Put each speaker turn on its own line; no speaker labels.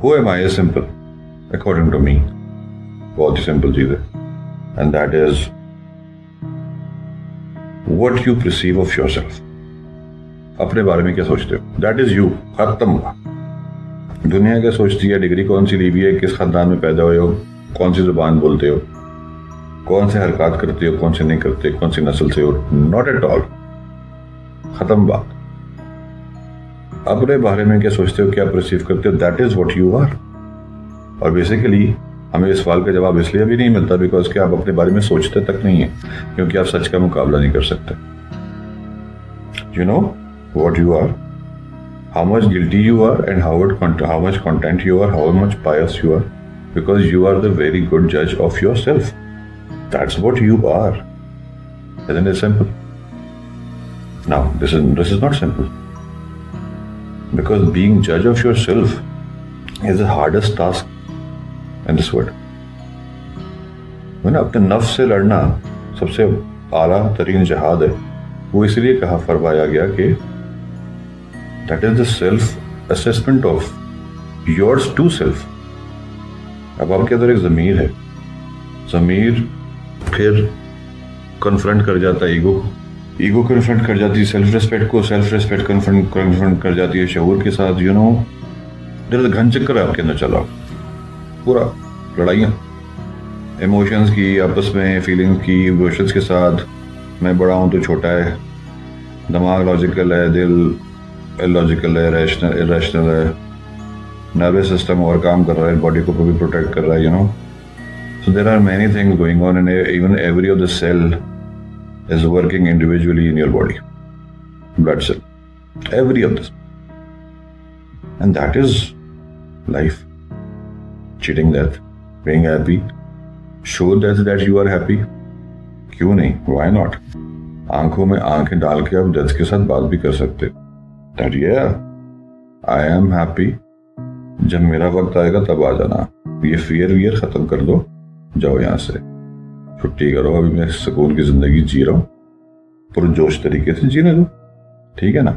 Who am I? Simple, according to me बहुत ही simple चीज है, and that is what you perceive of yourself. अपने बारे में क्या सोचते हो, दैट इज यू। खत्म। दुनिया क्या सोचती है, डिग्री कौन सी ली हुई है, किस खानदान में पैदा हुए हो, कौन सी जुबान बोलते हो, कौन से हरकत करते हो, कौन से नहीं करते, कौन सी नस्ल से हो, नॉट एट ऑल। खत्म बात। अपने बारे में क्या सोचते हो, क्या परसीव करते हो, that is what you are. और बेसिकली हमें इस सवाल का जवाब इसलिए भी नहीं मिलता बिकॉज कि आप अपने बारे में सोचते तक नहीं है, क्योंकि आप सच का मुकाबला नहीं कर सकते। You know what you are, how much guilty you are, and how much content you are, how much pious you are, because you are the very good judge of yourself. That's what you are. Isn't it simple? Now, this is not simple, because being judge of yourself is the hardest task in this world. अपने नफ्स से लड़ना सबसे आला तरीन जिहाद है। वो इसलिए कहा फरमाया गया कि that is the self assessment of yours to self। अब आपके अंदर एक ज़मीर है, ज़मीर फिर कन्फ्रंट कर जाता है ईगो को, ईगो कन्फ्रंट कर जाती है सेल्फ रिस्पेक्ट को, सेल्फ रिस्पेक्ट कन्फ्रंट कर जाती है शऊर के साथ। यू नो दिल घन चक्कर है आपके अंदर चला, पूरा लड़ाइयाँ इमोशंस की, आपस में फीलिंग्स की, इमोशंस के साथ। मैं बड़ा हूँ तो छोटा है, दिमाग लॉजिकल है, दिल इलॉजिकल है, रैशनल इरेशनल है, नर्वस सिस्टम और काम कर रहा है, बॉडी को भी प्रोटेक्ट कर रहा है। You know so there are many things going on and even every of the cell is working individually in your body, blood cell, every of this, and that is life. Cheating death, being happy, show that you are happy. क्यों नहीं, why not? आंखों में आंखें डाल के आप death के साथ बात भी कर सकते। That yeah, I am happy। जब मेरा वक्त आएगा तब आ जाना, ये फियर खत्म कर दो, जाओ यहाँ से, छुट्टी करो, अभी मैं सुकून की जिंदगी जी रहा हूँ, पुरजोश तरीके से जीने दो, ठीक है ना।